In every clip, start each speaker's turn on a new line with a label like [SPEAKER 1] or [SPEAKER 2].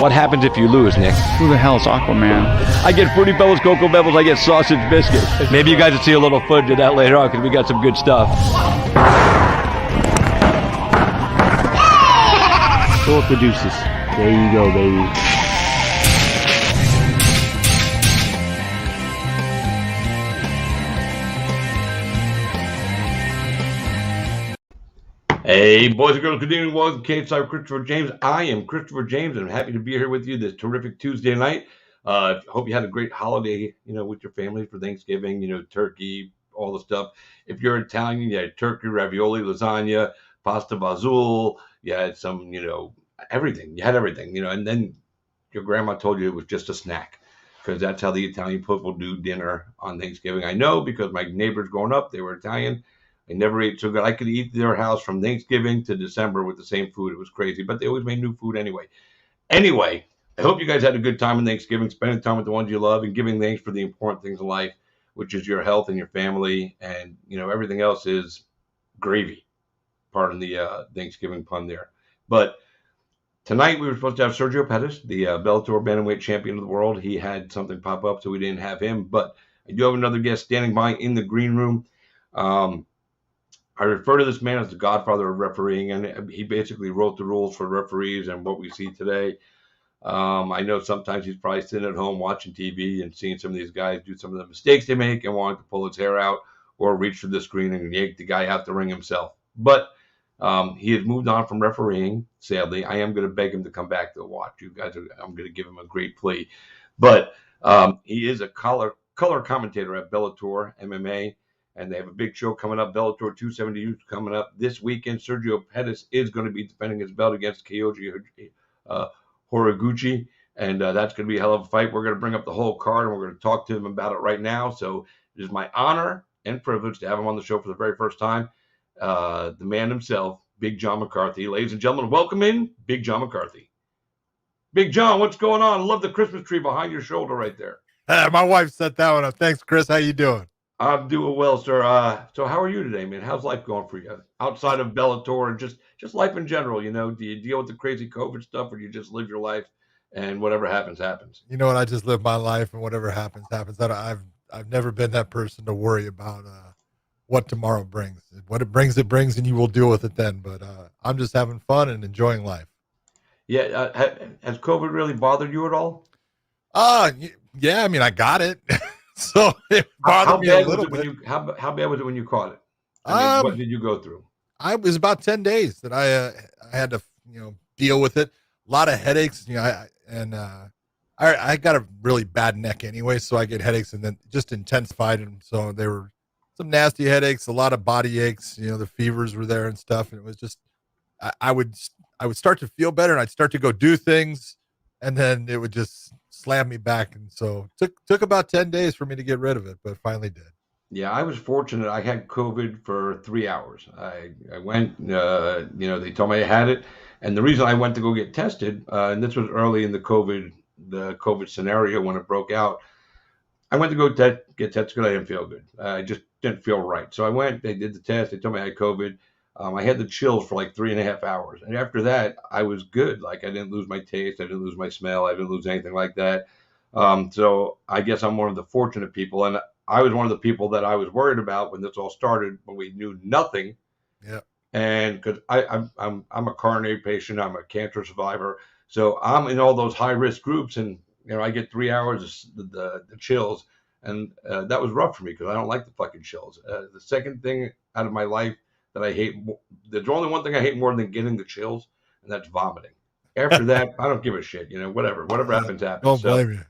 [SPEAKER 1] What happens if you lose, Nick?
[SPEAKER 2] Who the hell is Aquaman?
[SPEAKER 1] I get Fruity Pebbles, Cocoa Pebbles, I get sausage biscuits. Maybe you guys will see a little footage of that later on because we got some good stuff.
[SPEAKER 3] Fill up the deuces. There you go, baby.
[SPEAKER 4] Hey, boys and girls, good evening. Welcome to Caneside Christopher James. I am Christopher James, and I'm happy to be here with you this terrific Tuesday night. Hope you had a great holiday, with your family for Thanksgiving, turkey, all the stuff. If you're Italian, you had turkey, ravioli, lasagna, pasta bazzul. You had some, everything. You had everything, and then your grandma told you it was just a snack because that's how the Italian people do dinner on Thanksgiving. I know because my neighbors growing up, they were Italian. I never ate so good. I could eat their house from Thanksgiving to December with the same food. It was crazy, but they always made new food anyway. Anyway, I hope you guys had a good time on Thanksgiving, spending time with the ones you love and giving thanks for the important things in life, which is your health and your family. And, everything else is gravy. Pardon the Thanksgiving pun there. But tonight we were supposed to have Sergio Pettis, the Bellator bantamweight champion of the world. He had something pop up, so we didn't have him. But I do have another guest standing by in the green room. I refer to this man as the godfather of refereeing, and he basically wrote the rules for referees and what we see today. I know sometimes he's probably sitting at home watching TV and seeing some of these guys do some of the mistakes they make and wanting to pull his hair out or reach for the screen and yank the guy out the ring himself. But he has moved on from refereeing, sadly. I am going to beg him to come back to watch. I'm going to give him a great plea. But he is a color commentator at Bellator MMA. And they have a big show coming up, Bellator 270 coming up this weekend. Sergio Pettis is going to be defending his belt against Kyoji Horiguchi, and that's going to be a hell of a fight. We're going to bring up the whole card, and we're going to talk to him about it right now. So it is my honor and privilege to have him on the show for the very first time. The man himself, Big John McCarthy. Ladies and gentlemen, welcome in Big John McCarthy. Big John, what's going on? I love the Christmas tree behind your shoulder right there.
[SPEAKER 5] My wife set that one up. Thanks, Chris. How you doing?
[SPEAKER 4] I'm doing well, sir. So how are you today, man? How's life going for you? Outside of Bellator and just life in general, do you deal with the crazy COVID stuff or do you just live your life and whatever happens, happens?
[SPEAKER 5] You know what? I just live my life and whatever happens, happens. I've never been that person to worry about what tomorrow brings. What it brings, and you will deal with it then. But I'm just having fun and enjoying life.
[SPEAKER 4] Yeah. Has COVID really bothered you at all?
[SPEAKER 5] Yeah. I mean, I got it. So it bothered me a little bit.
[SPEAKER 4] How bad was it when you caught it? What did you go through?
[SPEAKER 5] I was about 10 days that I had to, deal with it. A lot of headaches, I got a really bad neck anyway, so I get headaches and then just intensified. And so they were some nasty headaches, a lot of body aches, the fevers were there and stuff. And it was just, I would start to feel better and I'd start to go do things and then it would just slam me back. And so it took about 10 days for me to get rid of it, but finally did.
[SPEAKER 4] Yeah, I was fortunate. I had COVID for 3 hours. I went, they told me I had it. And the reason I went to go get tested, and this was early in the COVID scenario when it broke out, I went to go get tested because I didn't feel good. I just didn't feel right. So I went, they did the test. They told me I had COVID. I had the chills for like 3.5 hours. And after that, I was good. Like I didn't lose my taste. I didn't lose my smell. I didn't lose anything like that. So I guess I'm one of the fortunate people. And I was one of the people that I was worried about when this all started, when we knew nothing.
[SPEAKER 5] Yeah. And
[SPEAKER 4] because I'm a coronary patient. I'm a cancer survivor. So I'm in all those high risk groups. And, I get 3 hours of the chills. And that was rough for me because I don't like the fucking chills. The second thing out of my life that I hate, there's only one thing I hate more than getting the chills, and that's vomiting. After that, I don't give a shit, whatever happens, happens.
[SPEAKER 5] Don't blame you.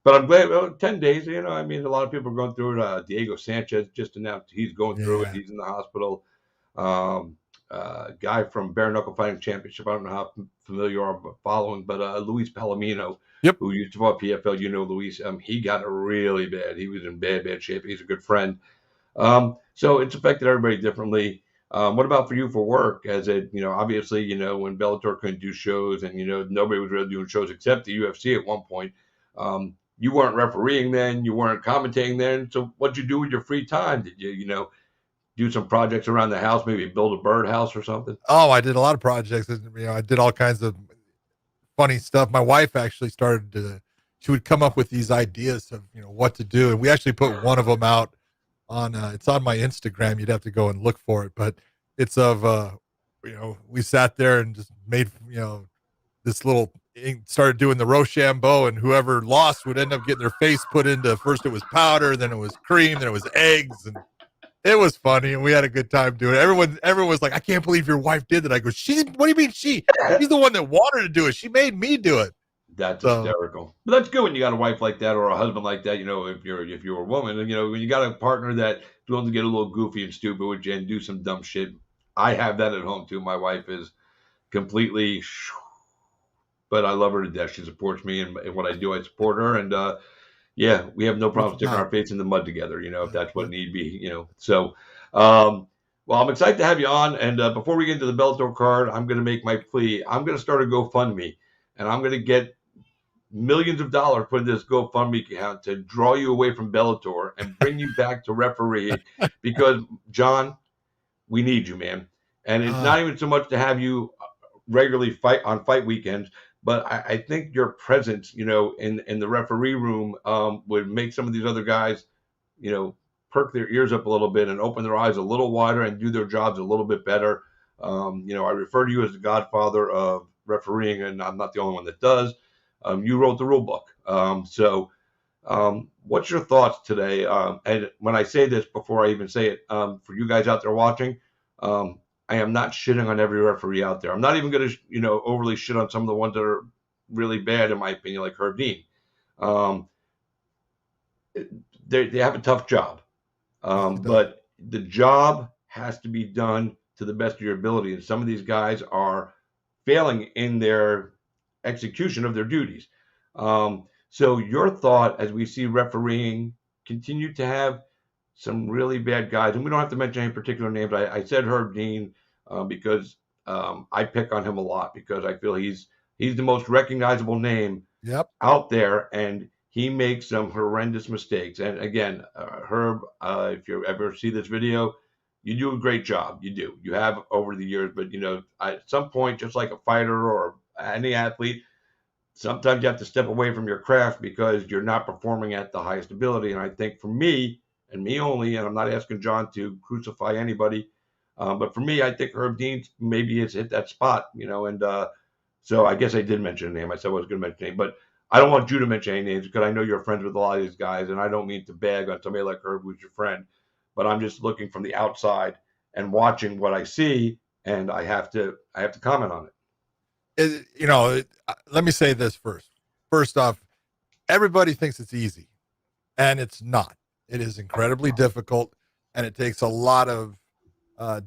[SPEAKER 4] But I'm glad, 10 days, a lot of people are going through it. Diego Sanchez just announced he's going through it. He's in the hospital. Guy from Bare Knuckle Fighting Championship, I don't know how familiar you are following, but Luis Palomino, who used to fight PFL, Luis, he got it really bad. He was in bad shape. He's a good friend. So it's affected everybody differently. What about for you for work? As it, obviously, when Bellator couldn't do shows and, nobody was really doing shows except the UFC at one point. You weren't refereeing then, you weren't commentating then. So what'd you do with your free time? Did you, do some projects around the house, maybe build a birdhouse or something?
[SPEAKER 5] Oh, I did a lot of projects. I did all kinds of funny stuff. My wife actually started to, she would come up with these ideas of, what to do. And we actually put one of them out on, it's on my Instagram. You'd have to go and look for it, but it's of, we sat there and just made, this little, started doing the Rochambeau, and whoever lost would end up getting their face put into, first it was powder, then it was cream, then it was eggs, and it was funny, and we had a good time doing it. Everyone was like, I can't believe your wife did that. I go, what do you mean she's the one that wanted to do it. She made me do it.
[SPEAKER 4] That's hysterical. But that's good when you got a wife like that or a husband like that, if you're a woman, and when you got a partner that's willing to get a little goofy and stupid with you and do some dumb shit. I have that at home too. My wife is completely, but I love her to death. She supports me, and what I do, I support her. And we have no problem sticking our face in the mud together, if that's what need be, So, well, I'm excited to have you on. And before we get into the Bellator card, I'm going to make my plea. I'm going to start a GoFundMe, and I'm going to get millions of dollars put in this GoFundMe account to draw you away from Bellator and bring you back to refereeing, because, John, we need you, man. And it's not even so much to have you regularly fight on fight weekends, but I think your presence, in the referee room would make some of these other guys, perk their ears up a little bit and open their eyes a little wider and do their jobs a little bit better. I refer to you as the godfather of refereeing, and I'm not the only one that does. You wrote the rule book. What's your thoughts today? And when I say this, before I even say it, for you guys out there watching, I am not shitting on every referee out there. I'm not even going to, overly shit on some of the ones that are really bad, in my opinion, like Herb Dean. They have a tough job, but the job has to be done to the best of your ability. And some of these guys are failing in their execution of their duties. So your thought, as we see refereeing continue to have some really bad guys, and we don't have to mention any particular names. I said Herb Dean because I pick on him a lot, because I feel he's the most recognizable name out there, and he makes some horrendous mistakes. And again, Herb, if you ever see this video, you do a great job. You do. You have over the years, but at some point, just like a fighter or any athlete, sometimes you have to step away from your craft because you're not performing at the highest ability. And I think for me, and me only, and I'm not asking John to crucify anybody, but for me, I think Herb Dean maybe has hit that spot, and so I guess I did mention a name. I said I was going to mention a name, but I don't want you to mention any names because I know you're friends with a lot of these guys, and I don't mean to bag on somebody like Herb who's your friend, but I'm just looking from the outside and watching what I see, and I have to comment on it.
[SPEAKER 5] Let me say this first. First off, everybody thinks it's easy, and it's not. It is incredibly difficult, and it takes a lot of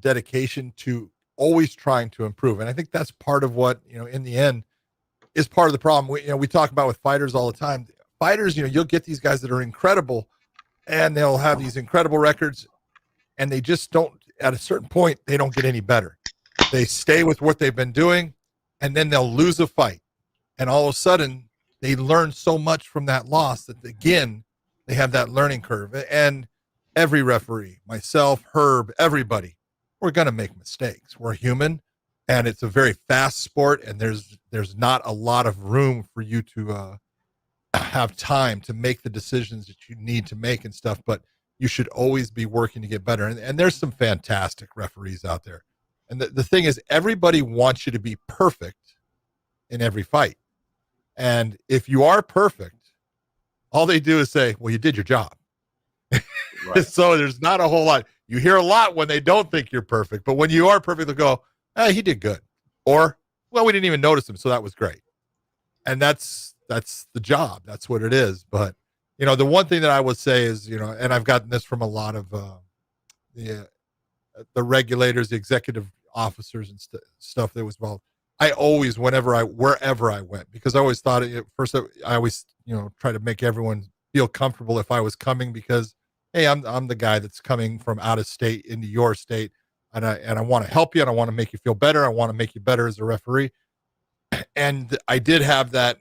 [SPEAKER 5] dedication to always trying to improve. And I think that's part of what, in the end is part of the problem. We talk about with fighters all the time. Fighters, you'll get these guys that are incredible, and they'll have these incredible records, and they just don't, at a certain point, they don't get any better. They stay with what they've been doing, and then they'll lose a fight. And all of a sudden, they learn so much from that loss that, again, they have that learning curve. And every referee, myself, Herb, everybody, we're going to make mistakes. We're human, and it's a very fast sport, and there's not a lot of room for you to have time to make the decisions that you need to make and stuff, but you should always be working to get better. And there's some fantastic referees out there. And the thing is, everybody wants you to be perfect in every fight. And if you are perfect, all they do is say, well, you did your job. Right. So there's not a whole lot. You hear a lot when they don't think you're perfect, but when you are perfect, they'll go, he did good. Or, well, we didn't even notice him, so that was great. And that's the job. That's what it is. But, the one thing that I would say is, and I've gotten this from a lot of the regulators, the executive officers and stuff that was involved. I always, wherever I went, because I always thought at first, I always, try to make everyone feel comfortable if I was coming, because, hey, I'm the guy that's coming from out of state into your state, and I want to help you, and I want to make you feel better. I want to make you better as a referee. And I did have that,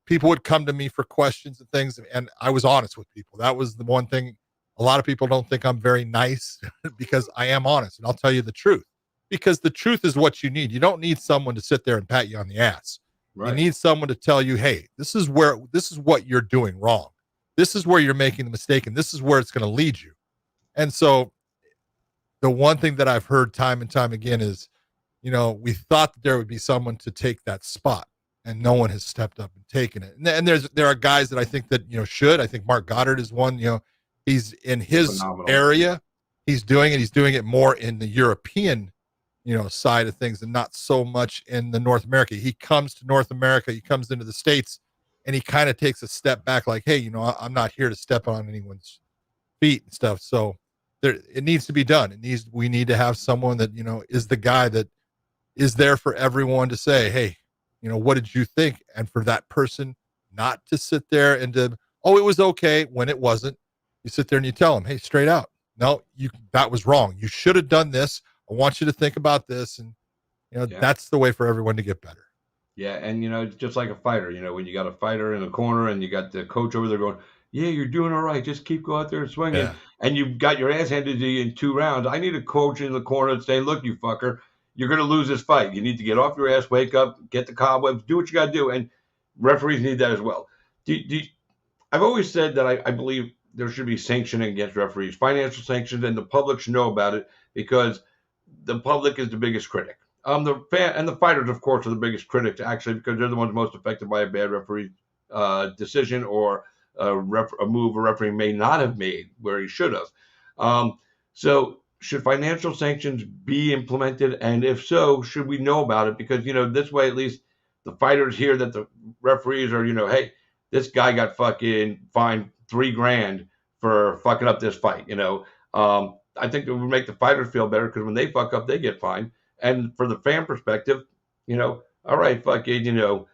[SPEAKER 5] people would come to me for questions and things, and I was honest with people. That was the one thing. A lot of people don't think I'm very nice because I am honest, and I'll tell you the truth, because the truth is what you need. You don't need someone to sit there and pat you on the ass. You need someone to tell you, hey, this is what you're doing wrong. This is where you're making the mistake, and this is where it's going to lead you. And so the one thing that I've heard time and time again is, we thought that there would be someone to take that spot, and no one has stepped up and taken it. And there are guys that I think that, should. I think Mark Goddard is one. He's in his area. He's doing it. He's doing it more in the European, side of things, and not so much in the North America. He comes to North America. He comes into the States, and he kind of takes a step back, like, hey, I'm not here to step on anyone's feet and stuff. So it needs to be done. We need to have someone that, is the guy that is there for everyone to say, hey, what did you think? And for that person not to sit there and it was okay when it wasn't. You sit there and you tell them, hey, straight out, no, that was wrong. You should have done this. I want you to think about this. And, that's the way for everyone to get better.
[SPEAKER 4] Yeah. And, it's just like a fighter, when you got a fighter in the corner and you got the coach over there going, yeah, you're doing all right. Just keep going out there and swinging. Yeah. And you've got your ass handed to you in 2 rounds. I need a coach in the corner and say, look, you fucker, you're going to lose this fight. You need to get off your ass, wake up, get the cobwebs, do what you got to do. And referees need that as well. I've always said that I believe there should be sanctioning against referees, financial sanctions, and the public should know about it because the public is the biggest critic. The fan and the fighters, of course, are the biggest critics, actually, because they're the ones most affected by a bad referee decision or a move a referee may not have made where he should have. So should financial sanctions be implemented? And if so, should we know about it? Because, this way, at least the fighters hear that the referees are, hey, this guy got fucking fined $3,000 for fucking up this fight. I think it would make the fighters feel better because when they fuck up, they get fined. And for the fan perspective, all right, fucking,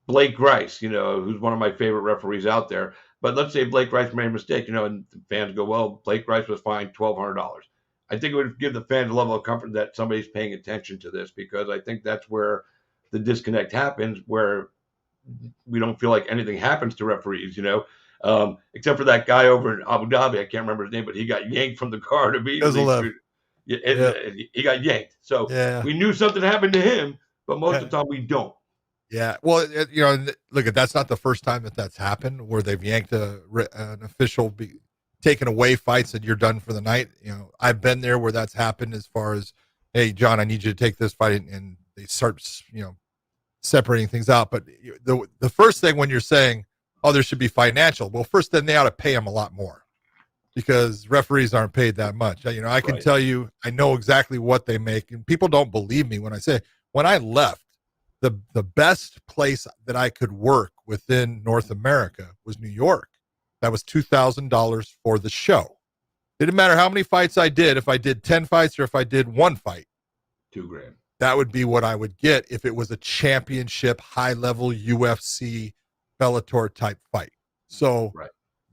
[SPEAKER 4] Blake Grice, who's one of my favorite referees out there. But let's say Blake Grice made a mistake, and the fans go, well, Blake Grice was fined $1,200. I think it would give the fans a level of comfort that somebody's paying attention to this because I think that's where the disconnect happens, where we don't feel like anything happens to referees, except for that guy over in Abu Dhabi. I can't remember his name, but he got yanked from the card immediately. He got yanked. So we knew something happened to him, but most of the time we don't.
[SPEAKER 5] Yeah. Well, look, that's not the first time that's happened where they've yanked an official, taken away fights and you're done for the night. I've been there where that's happened as far as, hey, John, I need you to take this fight, and they start, separating things out. But the first thing when you're saying, oh, there should be financial, well, first, then they ought to pay them a lot more because referees aren't paid that much. I can tell you, I know exactly what they make, and people don't believe me when I say, when I left, the best place that I could work within North America was New York. That was $2,000 for the show. Didn't matter how many fights I did. If I did 10 fights or if I did 1 fight,
[SPEAKER 4] $2,000.
[SPEAKER 5] That would be what I would get if it was a championship, high-level UFC Bellator type fight. So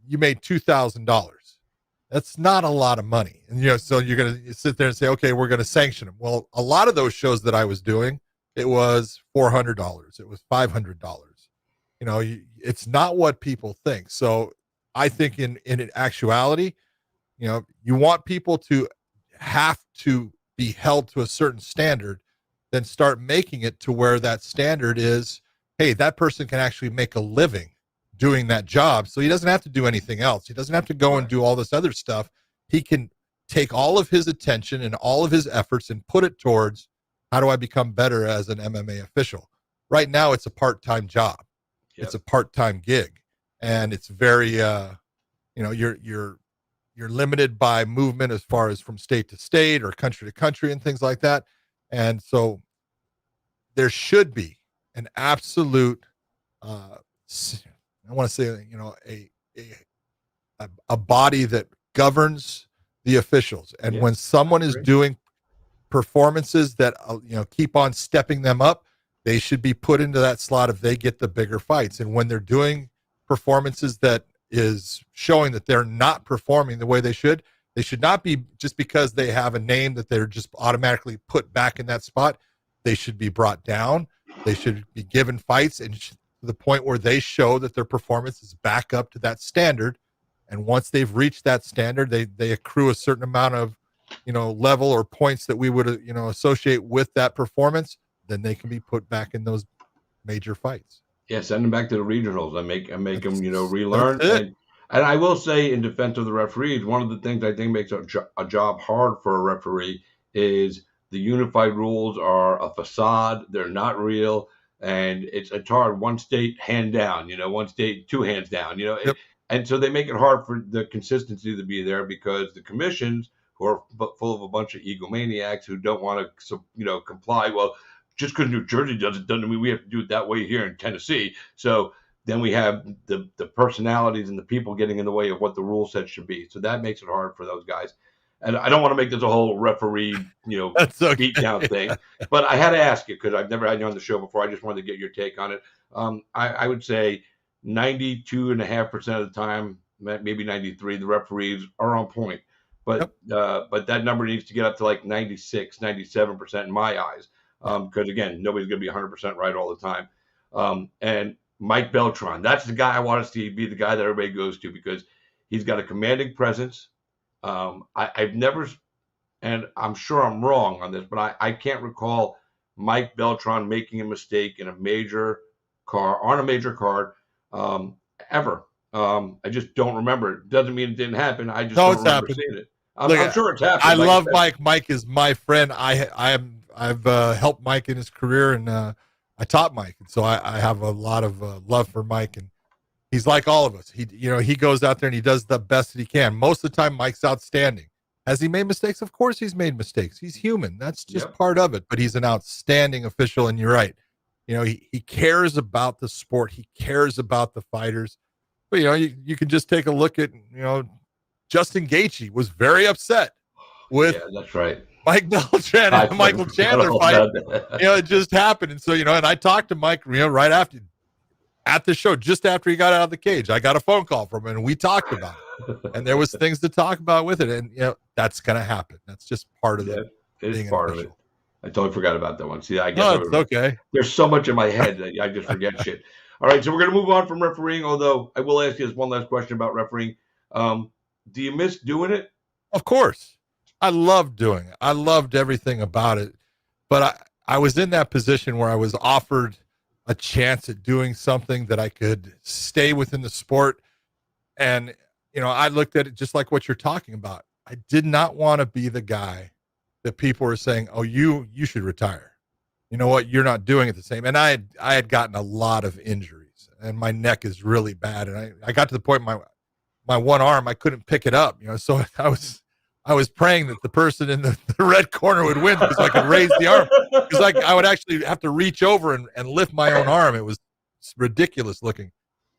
[SPEAKER 5] you made $2,000. That's not a lot of money. And, so you're going to sit there and say, okay, we're going to sanction them. Well, a lot of those shows that I was doing, it was $400. It was $500. It's not what people think. So I think in actuality, you want people to have to be held to a certain standard, then start making it to where that standard is, hey, that person can actually make a living doing that job. So he doesn't have to do anything else. He doesn't have to go and do all this other stuff. He can take all of his attention and all of his efforts and put it towards, how do I become better as an MMA official? Right now, it's a part-time job. Yep. It's a part-time gig, and it's very, you're limited by movement as far as from state to state or country to country and things like that. And so there should be an absolute, I want to say, a body that governs the officials. And when someone is doing performances that keep on stepping them up, they should be put into that slot if they get the bigger fights. And when they're doing performances that is showing that they're not performing the way they should not be just because they have a name that they're just automatically put back in that spot. They should be brought down. They should be given fights and to the point where they show that their performance is back up to that standard. And once they've reached that standard, they accrue a certain amount of level or points that we would associate with that performance, then they can be put back in those major fights.
[SPEAKER 4] Yeah, send them back to the regionals and make them,
[SPEAKER 5] That's
[SPEAKER 4] relearn.
[SPEAKER 5] it.
[SPEAKER 4] And I will say, in defense of the referees, one of the things I think makes a job hard for a referee is the unified rules are a facade. They're not real, and it's hard. One state hand down, one state two hands down,
[SPEAKER 5] Yep.
[SPEAKER 4] and so they make it hard for the consistency to be there because the commissions, who are full of a bunch of egomaniacs who don't want to, comply. Well, just because New Jersey does it doesn't mean we have to do it that way here in Tennessee. So then we have the personalities and the people getting in the way of what the rule set should be. So that makes it hard for those guys. And I don't want to make this a whole referee,
[SPEAKER 5] That's okay.
[SPEAKER 4] beat down thing, but I had to ask you because I've never had you on the show before. I just wanted to get your take on it. I would say 92.5% of the time, maybe 93, the referees are on point. But but that number needs to get up to like 96, 97% in my eyes. Because again, nobody's going to be 100% right all the time. And Mike Beltran, that's the guy I want to see be the guy that everybody goes to because he's got a commanding presence. I've never, and I'm sure I'm wrong on this, but I can't recall Mike Beltran making a mistake in a major card ever. I just don't remember. It doesn't mean it didn't happen. I just don't remember seeing it. I'm sure it's happened.
[SPEAKER 5] I love Mike. Mike is my friend. I've helped Mike in his career, and I taught Mike, and so I have a lot of love for Mike. And he's like all of us. He goes out there and he does the best that he can. Most of the time, Mike's outstanding. Has he made mistakes? Of course, he's made mistakes. He's human. That's just part of it. But he's an outstanding official, and you're right. He cares about the sport. He cares about the fighters. But you can just take a look at Justin Gaethje was very upset with
[SPEAKER 4] that's right.
[SPEAKER 5] Mike Beltran and the Michael Chandler fight. It just happened. And so, and I talked to Mike, right after at the show, just after he got out of the cage. I got a phone call from him and we talked about it. And there was things to talk about with it. And that's gonna happen. That's just part of it.
[SPEAKER 4] It is part of it. I totally forgot about that one. See, I guess
[SPEAKER 5] it's okay.
[SPEAKER 4] There's so much in my head that I just forget shit. All right, so we're gonna move on from refereeing, although I will ask you this one last question about refereeing. Do you miss doing it?
[SPEAKER 5] Of course. I loved doing it. I loved everything about it. But I was in that position where I was offered a chance at doing something that I could stay within the sport. And, I looked at it just like what you're talking about. I did not want to be the guy that people were saying, oh, you should retire. You know what? You're not doing it the same. And I had gotten a lot of injuries and my neck is really bad. And I got to the point, my one arm, I couldn't pick it up, so I was praying that the person in the red corner would win because I could raise the arm. Because I would actually have to reach over and lift my own arm. It was ridiculous looking.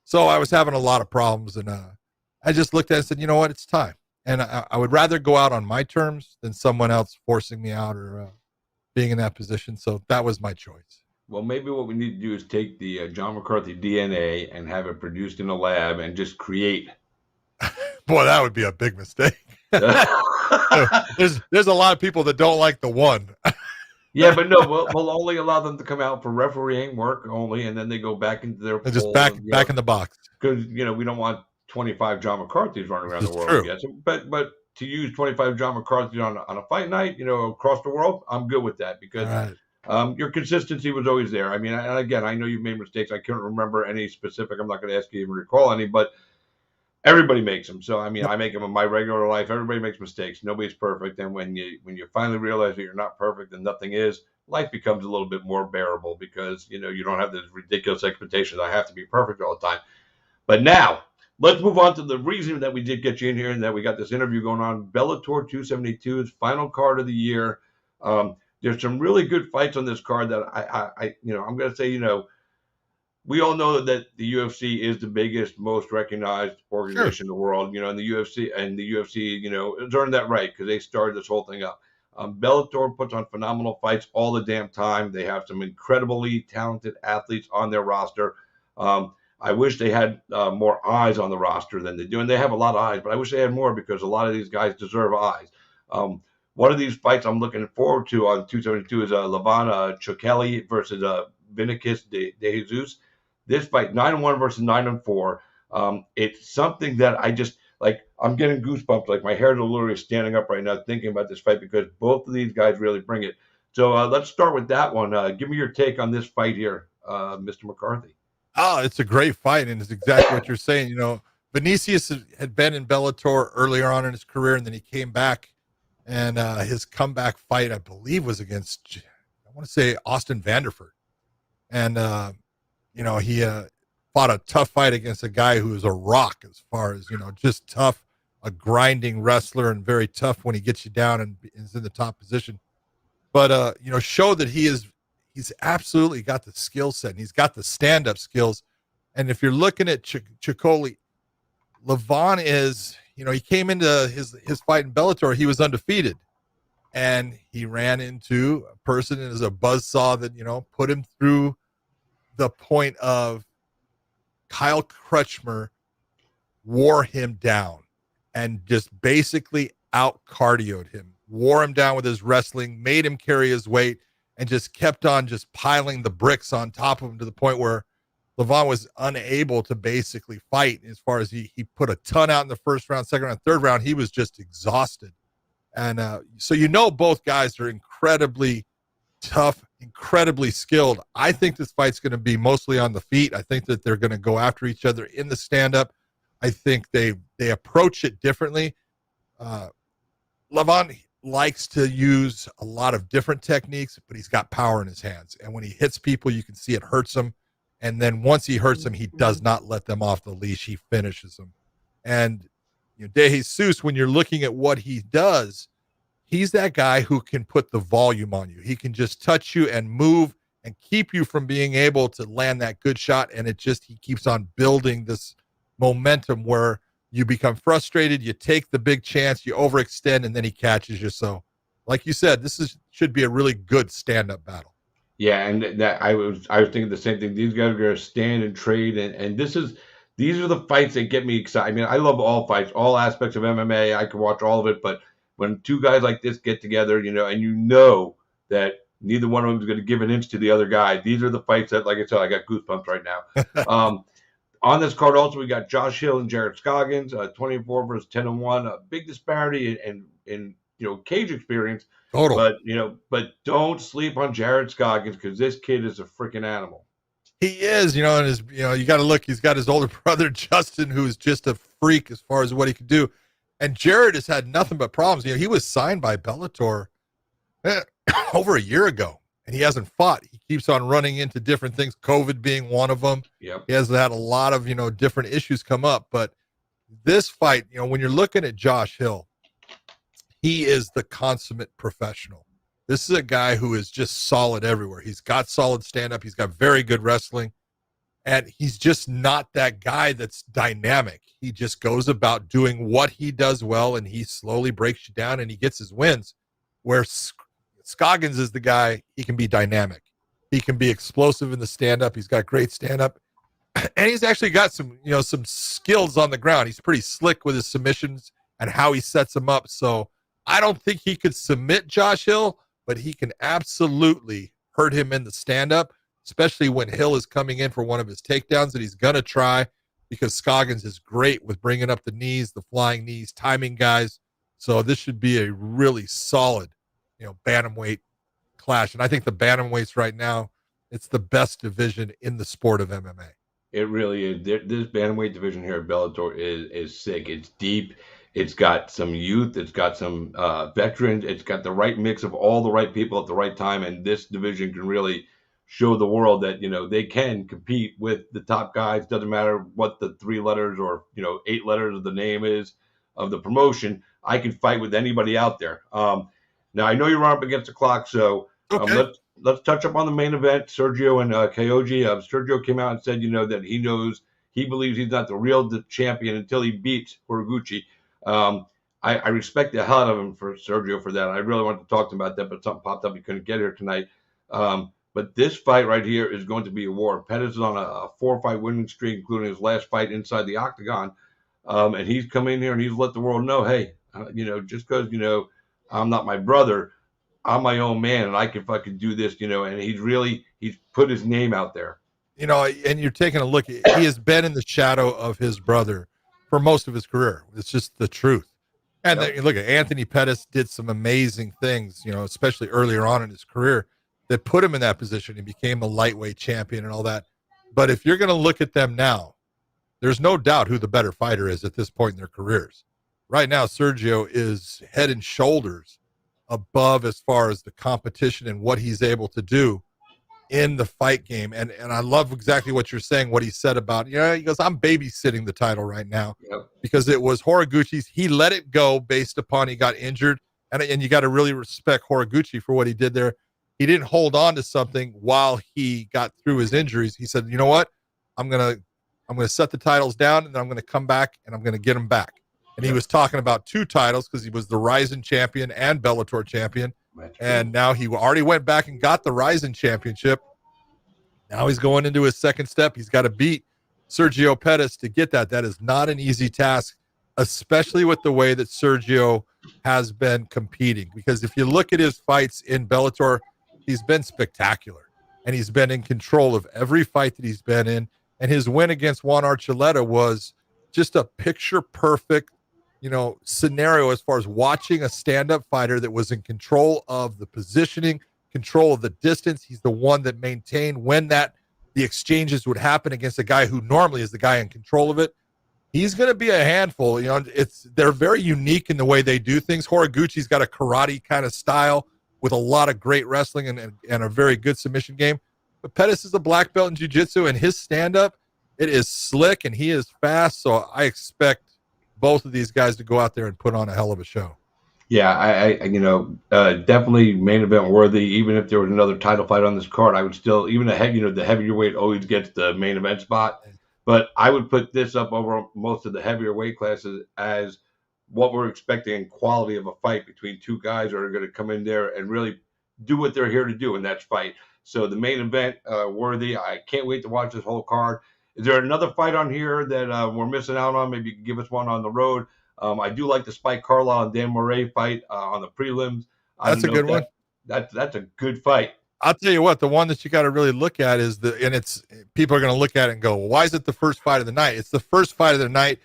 [SPEAKER 5] So I was having a lot of problems. And I just looked at it and said, you know what? It's time. And I would rather go out on my terms than someone else forcing me out or being in that position. So that was my choice.
[SPEAKER 4] Well, maybe what we need to do is take the John McCarthy DNA and have it produced in a lab and just create.
[SPEAKER 5] Boy, that would be a big mistake. There's a lot of people that don't like the one.
[SPEAKER 4] Yeah, but no, we'll only allow them to come out for refereeing work only, and then they go back into their
[SPEAKER 5] just back in the box.
[SPEAKER 4] Because we don't want 25 John McCarthys running around the world yet. So, but to use 25 John McCarthy on a fight night, across the world, I'm good with that because your consistency was always there. I mean, and again, I know you've made mistakes. I can't remember any specific. I'm not going to ask you to even recall any, but everybody makes them. So, I mean, I make them in my regular life. Everybody makes mistakes. Nobody's perfect. And when you finally realize that you're not perfect and nothing is, life becomes a little bit more bearable because, you don't have this ridiculous expectations. I have to be perfect all the time. But now let's move on to the reason that we did get you in here and that we got this interview going on. Bellator 272's final card of the year. There's some really good fights on this card that I'm going to say, we all know that the UFC is the biggest, most recognized organization in the world, and the UFC has earned that right because they started this whole thing up. Bellator puts on phenomenal fights all the damn time. They have some incredibly talented athletes on their roster. I wish they had more eyes on the roster than they do, and they have a lot of eyes, but I wish they had more because a lot of these guys deserve eyes. One of these fights I'm looking forward to on 272 is Lavana Chokeli versus Vinicius de Jesus. This fight, 9-1 versus 9-4. It's something that I just I'm getting goosebumps. Like my hair is literally standing up right now thinking about this fight because both of these guys really bring it. So let's start with that one. Give me your take on this fight here. Mr. McCarthy.
[SPEAKER 5] Oh, it's a great fight, and it's exactly what you're saying. You know, Vinicius had been in Bellator earlier on in his career, and then he came back, and his comeback fight, I believe, was against, I want to say, Austin Vanderford. And, you know, he fought a tough fight against a guy who is a rock as far as, you know, just tough, a grinding wrestler, and very tough when he gets you down and is in the top position. But, you know, showed that he's absolutely got the skill set, and he's got the stand-up skills. And if you're looking at Chicoli, Levon is, you know, he came into his fight in Bellator, he was undefeated, and he ran into a person as a buzzsaw that, you know, put him through the point of Kyle Crutchmer wore him down and just basically out cardioed him, wore him down with his wrestling, made him carry his weight, and just kept on just piling the bricks on top of him to the point where Levon was unable to basically fight. As far as he put a ton out in the first round, second round, third round, he was just exhausted. And so, you know, both guys are incredibly tough, incredibly skilled. I think this fight's going to be mostly on the feet. I think that they're going to go after each other in the stand-up. I think they approach it differently. Levon likes to use a lot of different techniques, but he's got power in his hands. And when he hits people, you can see it hurts him. And then once he hurts them, he does not let them off the leash. He finishes them. And, you know, De Jesus, when you're looking at what he does, he's that guy who can put the volume on you. He can just touch you and move and keep you from being able to land that good shot. And he keeps on building this momentum where you become frustrated, you take the big chance, you overextend, and then he catches you. So, like you said, should be a really good stand-up battle.
[SPEAKER 4] Yeah, and that I was thinking the same thing. These guys are going to stand and trade, and these are the fights that get me excited. I mean, I love all fights, all aspects of MMA. I can watch all of it, but when two guys like this get together, you know, and you know that neither one of them is going to give an inch to the other guy. These are the fights that, like I said, I got goosebumps right now. On this card also, we got Josh Hill and Jared Scoggins, 24 versus 10-1. A big disparity in you know, cage experience.
[SPEAKER 5] Total.
[SPEAKER 4] But don't sleep on Jared Scoggins, because this kid is a freaking animal.
[SPEAKER 5] He is, you know, and you got to look. He's got his older brother Justin, who's just a freak as far as what he can do. And Jared has had nothing but problems. You know, he was signed by Bellator over a year ago, and he hasn't fought. He keeps on running into different things, COVID being one of them.
[SPEAKER 4] Yep.
[SPEAKER 5] He has had a lot of, you know, different issues come up. But this fight, you know, when you're looking at Josh Hill, he is the consummate professional. This is a guy who is just solid everywhere. He's got solid stand-up. He's got very good wrestling. And he's just not that guy that's dynamic. He just goes about doing what he does well, and he slowly breaks you down, and he gets his wins. Where Scoggins is the guy, he can be dynamic. He can be explosive in the stand-up. He's got great stand-up. And he's actually got some skills on the ground. He's pretty slick with his submissions and how he sets them up. So I don't think he could submit Josh Hill, but he can absolutely hurt him in the stand-up, especially when Hill is coming in for one of his takedowns that he's going to try, because Scoggins is great with bringing up the knees, the flying knees, timing guys. So this should be a really solid, you know, bantamweight clash. And I think the bantamweights right now, it's the best division in the sport of MMA.
[SPEAKER 4] It really is. This bantamweight division here at Bellator is sick. It's deep. It's got some youth. It's got some veterans. It's got the right mix of all the right people at the right time. And this division can really show the world that, you know, they can compete with the top guys. Doesn't matter what the 3 letters or, you know, 8 letters of the name is of the promotion. I can fight with anybody out there. Now, I know you're up against the clock, so
[SPEAKER 5] Okay.
[SPEAKER 4] let's touch up on the main event, Sergio and Kyoji. Sergio came out and said, you know, that he believes he's not the real champion until he beats Horiguchi. I respect the hell out of him for Sergio for that. I really wanted to talk to him about that, but something popped up. He couldn't get here tonight. But this fight right here is going to be a war. Pettis is on a 4-fight winning streak, including his last fight inside the octagon. And he's come in here and he's let the world know, hey, you know, just because, you know, I'm not my brother, I'm my own man, and I can fucking do this, you know. And he's put his name out there.
[SPEAKER 5] You know, and you're taking a look. He has been in the shadow of his brother for most of his career. It's just the truth. And
[SPEAKER 4] Yep.
[SPEAKER 5] then, look at Anthony Pettis did some amazing things, you know, especially earlier on in his career. that put him in that position. He became a lightweight champion and all that. But if you're going to look at them now, there's no doubt who the better fighter is at this point in their careers. Right now, Sergio is head and shoulders above as far as the competition and what he's able to do in the fight game. And I love exactly what you're saying, what he said about, he goes, I'm babysitting the title right now.
[SPEAKER 4] Yep.
[SPEAKER 5] Because it was Horiguchi's. He let it go based upon he got injured. And you got to really respect Horiguchi for what he did there. He didn't hold on to something while he got through his injuries. He said, you know what? I'm going to set the titles down, and then I'm going to come back, and I'm going to get them back. And he was talking about 2 titles because he was the Ryzen champion and Bellator champion. And now he already went back and got the Ryzen championship. Now he's going into his second step. He's got to beat Sergio Pettis to get that. That is not an easy task, especially with the way that Sergio has been competing. Because if you look at his fights in Bellator, he's been spectacular. And he's been in control of every fight that he's been in. And his win against Juan Archuleta was just a picture-perfect, scenario as far as watching a stand-up fighter that was in control of the positioning, control of the distance. He's the one that maintained when the exchanges would happen against a guy who normally is the guy in control of it. He's going to be a handful. They're very unique in the way they do things. Horiguchi's got a karate kind of style with a lot of great wrestling and a very good submission game. But Pettis is a black belt in jiu-jitsu, and his stand-up, it is slick, and he is fast. So I expect both of these guys to go out there and put on a hell of a show.
[SPEAKER 4] Yeah, I definitely main event worthy. Even if there was another title fight on this card, I would still, even the heavier weight always gets the main event spot. But I would put this up over most of the heavier weight classes as what we're expecting in quality of a fight between 2 guys that are going to come in there and really do what they're here to do, and that's fight. So the main event worthy. I can't wait to watch this whole card. Is there another fight on here that we're missing out on? Maybe you can give us one on the road. I do like the Spike Carlisle and Dan Murray fight on the prelims.
[SPEAKER 5] That's a good one.
[SPEAKER 4] That's a good fight.
[SPEAKER 5] I'll tell you what, the one that you got to really look at is people are going to look at it and go, well, why is it the first fight of the night? It's the first fight of the night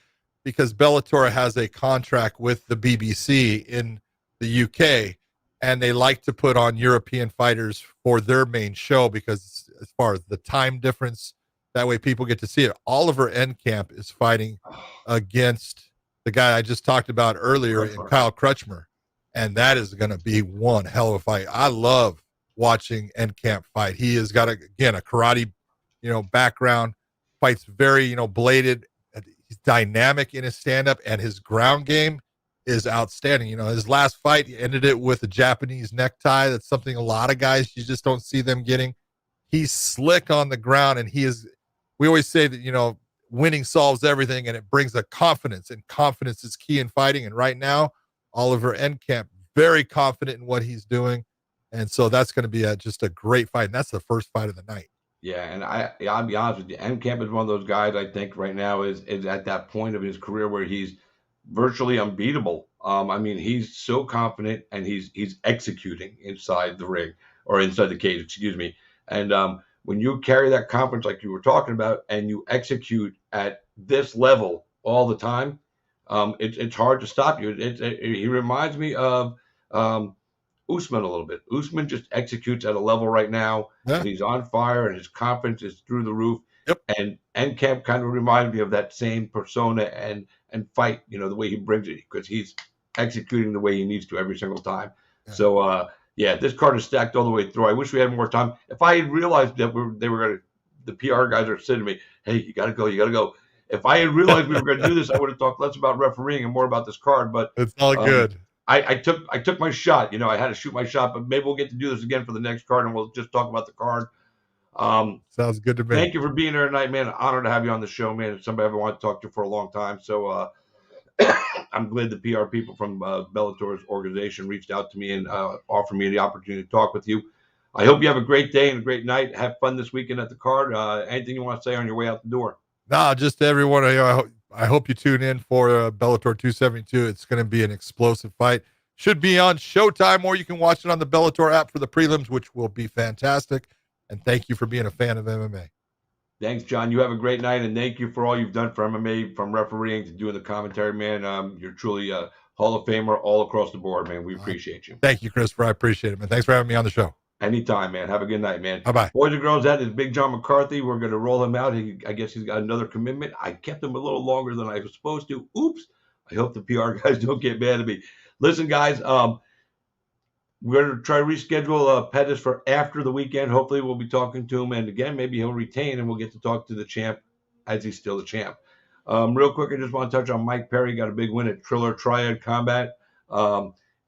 [SPEAKER 5] because Bellator has a contract with the BBC in the UK, and they like to put on European fighters for their main show because as far as the time difference, that way people get to see it. Oliver Enkamp is fighting against the guy I just talked about earlier, Kyle Crutchmer, and that is going to be one hell of a fight. I love watching Enkamp fight. He has got a karate, background, fights very, bladed. He's dynamic in his stand-up, and his ground game is outstanding. His last fight, he ended it with a Japanese necktie. That's something a lot of guys, you just don't see them getting. He's slick on the ground, and we always say that, winning solves everything, and it brings a confidence, and confidence is key in fighting. And right now, Oliver Enkamp, very confident in what he's doing. And so that's going to be just a great fight. And that's the first fight of the night.
[SPEAKER 4] Yeah. And I'll be honest with you. Enkamp is one of those guys I think right now is at that point of his career where he's virtually unbeatable. He's so confident, and he's executing inside the ring or inside the cage, excuse me. And, when you carry that confidence like you were talking about and you execute at this level all the time, it's hard to stop you. He reminds me of Usman a little bit. Usman just executes at a level right now. Yeah. He's on fire, and his confidence is through the roof. Yep. And Enkamp kind of reminds me of that same persona and fight, the way he brings it, because he's executing the way he needs to every single time. Yeah. So, this card is stacked all the way through. I wish we had more time. If I had realized that the PR guys are saying to me, hey, you got to go. If I had realized we were going to do this, I would have talked less about refereeing and more about this card. But
[SPEAKER 5] it's all good.
[SPEAKER 4] I took my shot. I had to shoot my shot, but maybe we'll get to do this again for the next card, and we'll just talk about the card.
[SPEAKER 5] Sounds good to me.
[SPEAKER 4] Thank you for being here tonight, man. Honor to have you on the show, man. It's somebody I've wanted to talk to for a long time. So I'm glad the PR people from Bellator's organization reached out to me and offered me the opportunity to talk with you. I hope you have a great day and a great night. Have fun this weekend at the card. Anything you want to say on your way out the door?
[SPEAKER 5] No, just everyone. I hope you tune in for Bellator 272. It's going to be an explosive fight. Should be on Showtime, or you can watch it on the Bellator app for the prelims, which will be fantastic. And thank you for being a fan of MMA.
[SPEAKER 4] Thanks, John. You have a great night, and thank you for all you've done for MMA, from refereeing to doing the commentary, man. You're truly a Hall of Famer all across the board, man. We appreciate you.
[SPEAKER 5] Thank you, Christopher. I appreciate it, man. Thanks for having me on the show.
[SPEAKER 4] Anytime, man. Have a good night, man.
[SPEAKER 5] Bye-bye.
[SPEAKER 4] Boys and girls, that is Big John McCarthy. We're going to roll him out. I guess he's got another commitment. I kept him a little longer than I was supposed to. Oops. I hope the PR guys don't get mad at me. Listen, guys, we're going to try to reschedule Pettis for after the weekend. Hopefully, we'll be talking to him. And again, maybe he'll retain and we'll get to talk to the champ as he's still the champ. Real quick, I just want to touch on Mike Perry. Got a big win at Triller Triad Combat.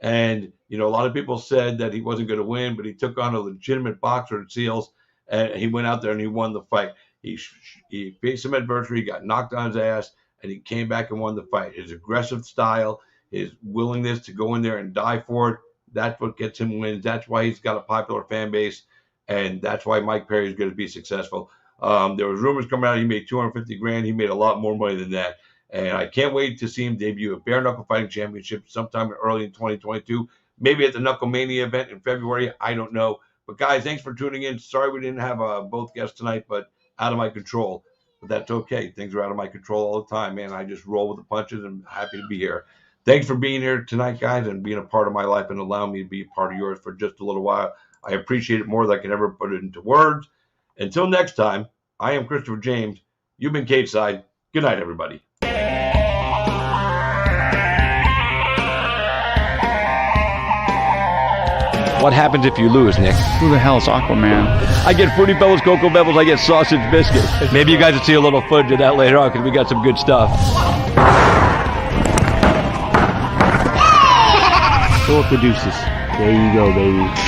[SPEAKER 4] And, you know, a lot of people said that he wasn't going to win, but he took on a legitimate boxer at Seals, and he went out there and he won the fight. He faced some adversity, got knocked on his ass, and he came back and won the fight. His aggressive style, his willingness to go in there and die for it, that's what gets him wins. That's why he's got a popular fan base, and that's why Mike Perry is going to be successful. There was rumors coming out he made $250,000. He made a lot more money than that. And I can't wait to see him debut at Bare Knuckle Fighting Championship sometime early in 2022. Maybe at the Knucklemania event in February. I don't know. But, guys, thanks for tuning in. Sorry we didn't have both guests tonight, but out of my control. But that's okay. Things are out of my control all the time, man. I just roll with the punches and I'm happy to be here. Thanks for being here tonight, guys, and being a part of my life and allowing me to be a part of yours for just a little while. I appreciate it more than I can ever put it into words. Until next time, I am Christopher James. You've been Cage Side. Good night, everybody.
[SPEAKER 1] What happens if you lose, Nick?
[SPEAKER 2] Who the hell is Aquaman?
[SPEAKER 1] I get Fruity Pebbles, Cocoa Pebbles, I get sausage biscuits. Maybe you guys will see a little footage of that later on because we got some good stuff.
[SPEAKER 3] Throw up the deuces. There you go, baby.